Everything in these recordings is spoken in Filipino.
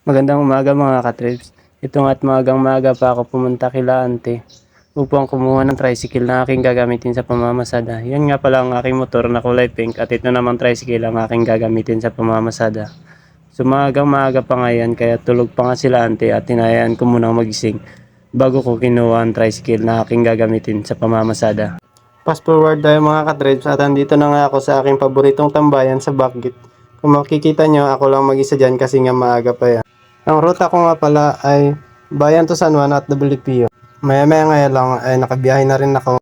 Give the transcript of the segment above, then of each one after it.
Magandang umaga mga katrips. Ito nga't maagang-maaga pa ako pumunta kila ante upang kumuha ng tricycle na aking gagamitin sa pamamasada. Yan nga pala ang aking motor na kulay pink at ito namang tricycle ang aking gagamitin sa pamamasada. So maagang-maaga pa ngayon kaya tulog pa nga sila ante at hinayaan ko munang magising bago ko kinuha ang tricycle na aking gagamitin sa pamamasada. Fast forward tayo mga katrips at andito na nga ako sa aking paboritong tambayan sa Backgate. Kung makikita nyo, ako lang mag-isa dyan kasi nga maaga pa yan. Ang ruta ko nga pala ay Bayan to San Juan at WPO. Maya-maya ngayon lang ay nakabiyahe na rin ako.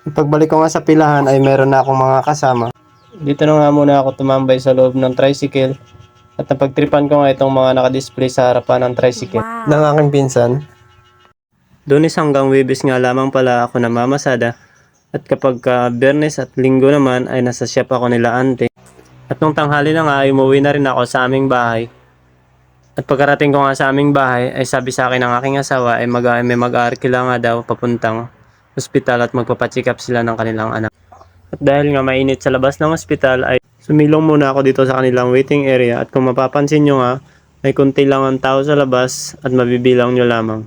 Pagbalik ko nga sa pilahan ay meron na akong mga kasama. Dito na nga muna ako tumambay sa loob ng tricycle at napagtripan ko nga itong mga nakadisplay sa harapan ng tricycle ng aking pinsan. Lunes hanggang Webes nga lamang pala ako namamasada at kapag Biyernes at Linggo naman ay nasa shop ako nila ante. At nung tanghali na nga ay umuwi na rin ako sa aming bahay. At pagkarating ko nga sa aming bahay ay sabi sa akin ng aking asawa ay may mag-aarkila nga daw papuntang ospital at magpapacheck up sila ng kanilang anak. At dahil nga mainit sa labas ng ospital ay sumilong muna ako dito sa kanilang waiting area at kung mapapansin nyo nga ay kunti lang ang tao sa labas at mabibilang nyo lamang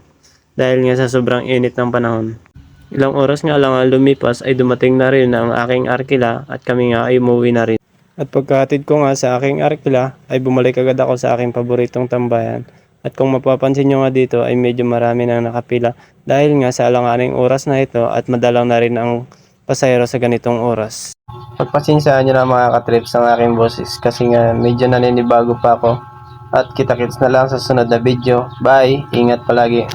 dahil nga sa sobrang init ng panahon. Ilang oras nga lang ang lumipas ay dumating na rin ang aking arkila at kami nga ay umuwi na rin. At pagkahatid ko nga sa aking arkila ay bumalik agad ako sa aking paboritong tambayan. At kung mapapansin nyo nga dito ay medyo marami nang nakapila dahil nga sa alanganing oras na ito at madalang na rin ang pasahero sa ganitong oras. Pagpasensyaan nyo na mga katrips ang aking boses kasi nga medyo naninibago pa ako. At kita-kits na lang sa sunod na video. Bye! Ingat palagi!